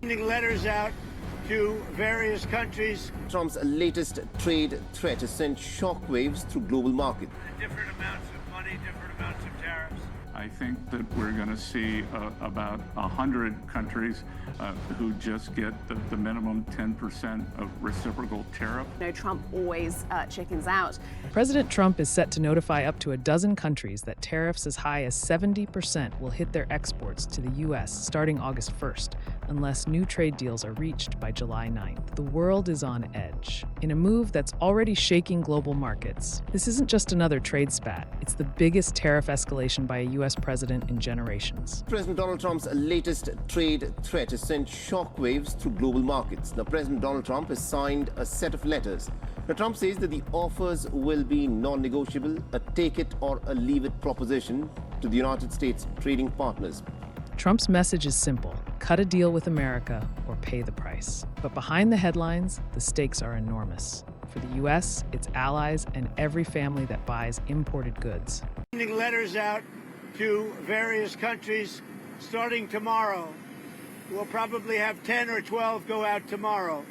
Sending letters out to various countries. Trump's latest trade threat has sent shockwaves through global markets. Different amounts of money, different amounts of tariffs. I think that we're going to see about 100 countries who just get the minimum 10% of reciprocal tariff. You know, Trump always chickens out. President Trump is set to notify up to a dozen countries that tariffs as high as 70% will hit their exports to the U.S. starting August 1st, unless new trade deals are reached by July 9th. The world is on edge. In a move that's already shaking global markets, this isn't just another trade spat. It's the biggest tariff escalation by a U.S. president in generations. President Donald Trump's latest trade threat has sent shockwaves through global markets. Now, President Donald Trump has signed a set of letters. Now, Trump says that the offers will be non-negotiable, a take-it-or-leave-it proposition to the United States trading partners. Trump's message is simple: cut a deal with America or pay the price. But behind the headlines, the stakes are enormous. For the U.S., its allies, and every family that buys imported goods. Sending letters out to various countries starting tomorrow. We'll probably have 10 or 12 go out tomorrow.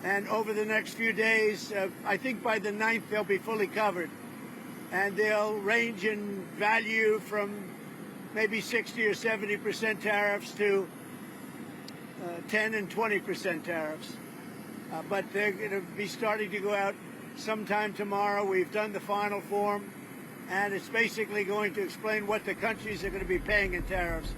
And over the next few days, I think by the 9th, they'll be fully covered. And they'll range in value from maybe 60 or 70% tariffs to 10 and 20% tariffs. But they're going to be starting to go out sometime tomorrow. We've done the final form, and it's basically going to explain what the countries are going to be paying in tariffs.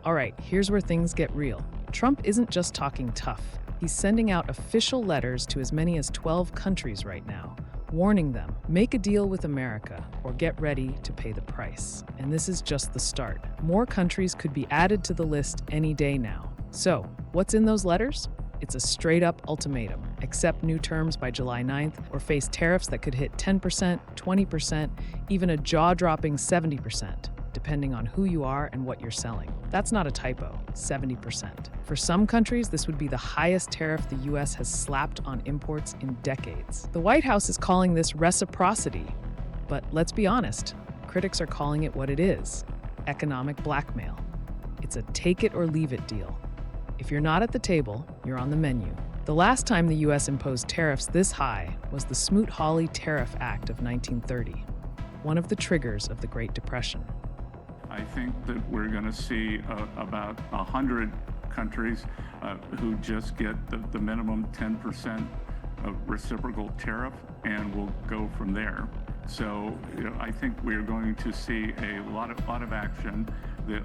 All right, here's where things get real. Trump isn't just talking tough. He's sending out official letters to as many as 12 countries right now, warning them, make a deal with America or get ready to pay the price. And this is just the start. More countries could be added to the list any day now. So, what's in those letters? It's a straight-up ultimatum. Accept new terms by July 9th or face tariffs that could hit 10%, 20%, even a jaw-dropping 70%, depending on who you are and what you're selling. That's not a typo, 70%. For some countries, this would be the highest tariff the U.S. has slapped on imports in decades. The White House is calling this reciprocity, but let's be honest, critics are calling it what it is: economic blackmail. It's a take-it-or-leave-it deal. If you're not at the table, you're on the menu. The last time the U.S. imposed tariffs this high was the Smoot-Hawley Tariff Act of 1930, one of the triggers of the Great Depression. I think that we're going to see about 100 countries who just get the minimum 10% of reciprocal tariff, and we'll go from there. So, I think we're going to see a lot of action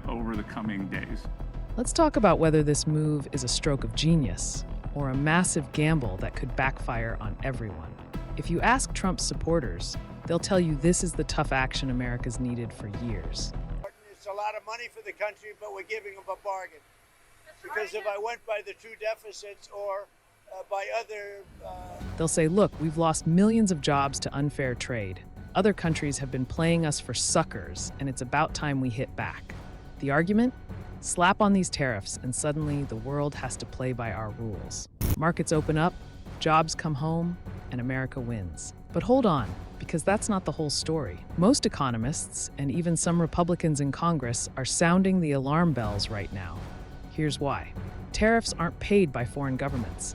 over the coming days. Let's talk about whether this move is a stroke of genius or a massive gamble that could backfire on everyone. If you ask Trump's supporters, they'll tell you this is the tough action America's needed for years. It's a lot of money for the country, but we're giving them a bargain. Because if I went by the true deficits or by other... They'll say, look, we've lost millions of jobs to unfair trade. Other countries have been playing us for suckers, and it's about time we hit back. The argument? Slap on these tariffs, and suddenly the world has to play by our rules. Markets open up, jobs come home, and America wins. But hold on, because that's not the whole story. Most economists, and even some Republicans in Congress, are sounding the alarm bells right now. Here's why. Tariffs aren't paid by foreign governments.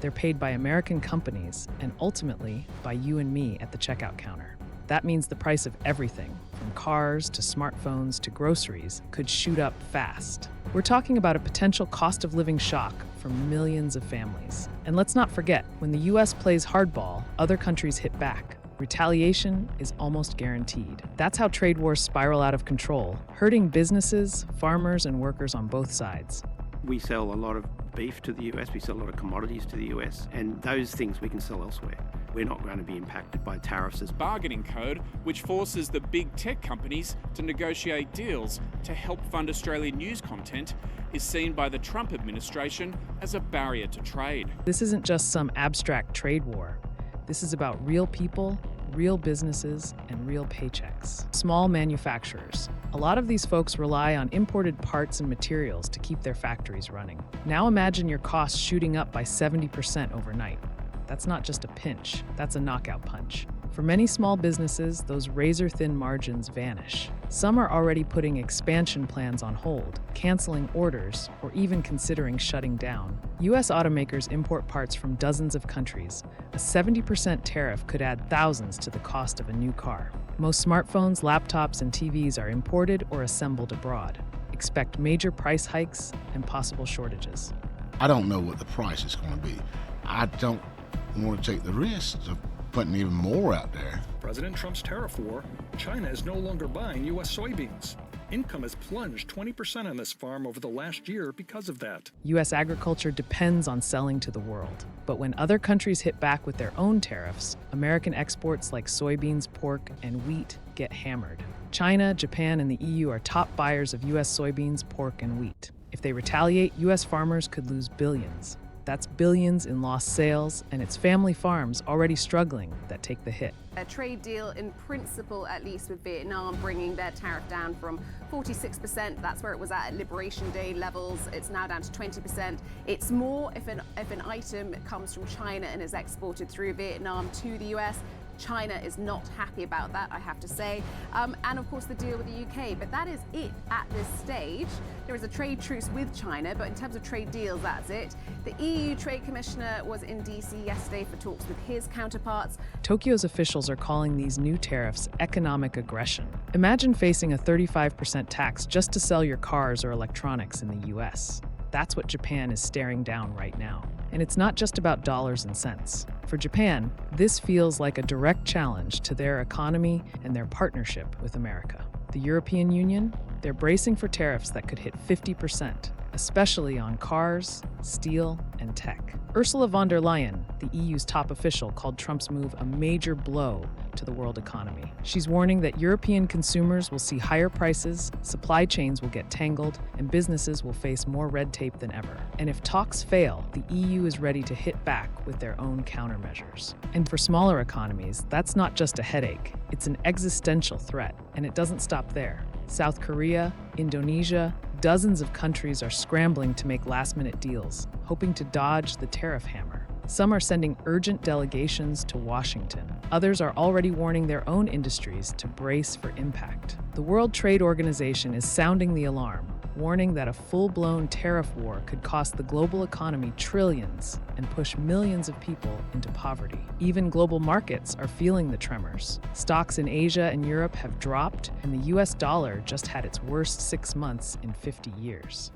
They're paid by American companies, and ultimately by you and me at the checkout counter. That means the price of everything, from cars to smartphones to groceries, could shoot up fast. We're talking about a potential cost of living shock for millions of families. And let's not forget, when the U.S. plays hardball, other countries hit back. Retaliation is almost guaranteed. That's how trade wars spiral out of control, hurting businesses, farmers, and workers on both sides. We sell a lot of beef to the US, we sell a lot of commodities to the US, and those things we can sell elsewhere. We're not going to be impacted by tariffs. As bargaining code, which forces the big tech companies to negotiate deals to help fund Australian news content, is seen by the Trump administration as a barrier to trade. This isn't just some abstract trade war. This is about real people, real businesses, and real paychecks. Small manufacturers. A lot of these folks rely on imported parts and materials to keep their factories running. Now imagine your costs shooting up by 70% overnight. That's not just a pinch, that's a knockout punch. For many small businesses, those razor-thin margins vanish. Some are already putting expansion plans on hold, canceling orders, or even considering shutting down. U.S. automakers import parts from dozens of countries. A 70% tariff could add thousands to the cost of a new car. Most smartphones, laptops, and TVs are imported or assembled abroad. Expect major price hikes and possible shortages. I don't know what the price is going to be. I don't want to take the risk of putting even more out there. President Trump's tariff war, China is no longer buying U.S. soybeans. Income has plunged 20% on this farm over the last year because of that. U.S. agriculture depends on selling to the world. But when other countries hit back with their own tariffs, American exports like soybeans, pork, and wheat get hammered. China, Japan, and the EU are top buyers of U.S. soybeans, pork, and wheat. If they retaliate, U.S. farmers could lose billions. That's billions in lost sales, and it's family farms already struggling that take the hit. A trade deal in principle, at least with Vietnam, bringing their tariff down from 46%. That's where it was at Liberation Day levels. It's now down to 20%. It's more if an item comes from China and is exported through Vietnam to the US. China is not happy about that, I have to say. And of course the deal with the UK, but that is it at this stage. There is a trade truce with China, but in terms of trade deals, that's it. The EU Trade Commissioner was in DC yesterday for talks with his counterparts. Tokyo's officials are calling these new tariffs economic aggression. Imagine facing a 35% tax just to sell your cars or electronics in the US. That's what Japan is staring down right now. And it's not just about dollars and cents. For Japan, this feels like a direct challenge to their economy and their partnership with America. The European Union, they're bracing for tariffs that could hit 50%, especially on cars, steel, and tech. Ursula von der Leyen, the EU's top official, called Trump's move a major blow to the world economy. She's warning that European consumers will see higher prices, supply chains will get tangled, and businesses will face more red tape than ever. And if talks fail, the EU is ready to hit back with their own countermeasures. And for smaller economies, that's not just a headache, it's an existential threat, and it doesn't stop there. South Korea, Indonesia, dozens of countries are scrambling to make last-minute deals, hoping to dodge the tariff hammer. Some are sending urgent delegations to Washington. Others are already warning their own industries to brace for impact. The World Trade Organization is sounding the alarm, warning that a full-blown tariff war could cost the global economy trillions and push millions of people into poverty. Even global markets are feeling the tremors. Stocks in Asia and Europe have dropped, and the US dollar just had its worst 6 months in 50 years.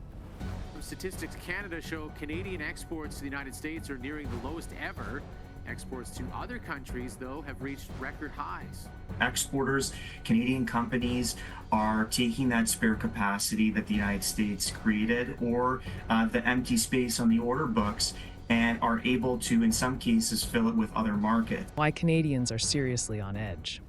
Statistics Canada show Canadian exports to the United States are nearing the lowest ever. Exports to other countries, though, have reached record highs. Exporters, Canadian companies, are taking that spare capacity that the United States created or the empty space on the order books and are able to, in some cases, fill it with other markets. Why Canadians are seriously on edge.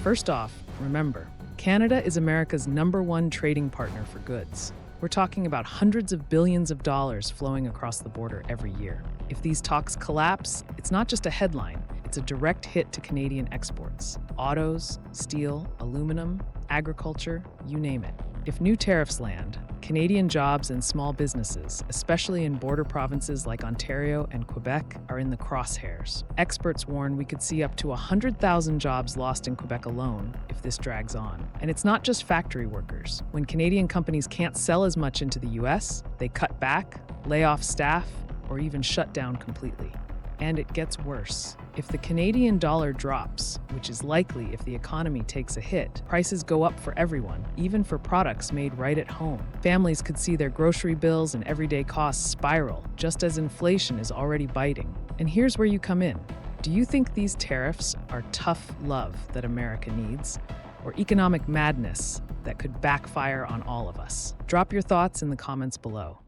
First off, remember, Canada is America's #1 trading partner for goods. We're talking about hundreds of billions of dollars flowing across the border every year. If these talks collapse, it's not just a headline, it's a direct hit to Canadian exports. Autos, steel, aluminum, agriculture, you name it. If new tariffs land, Canadian jobs and small businesses, especially in border provinces like Ontario and Quebec, are in the crosshairs. Experts warn we could see up to 100,000 jobs lost in Quebec alone if this drags on. And it's not just factory workers. When Canadian companies can't sell as much into the US, they cut back, lay off staff, or even shut down completely. And it gets worse. If the Canadian dollar drops, which is likely if the economy takes a hit, prices go up for everyone, even for products made right at home. Families could see their grocery bills and everyday costs spiral, just as inflation is already biting. And here's where you come in. Do you think these tariffs are tough love that America needs, or economic madness that could backfire on all of us? Drop your thoughts in the comments below.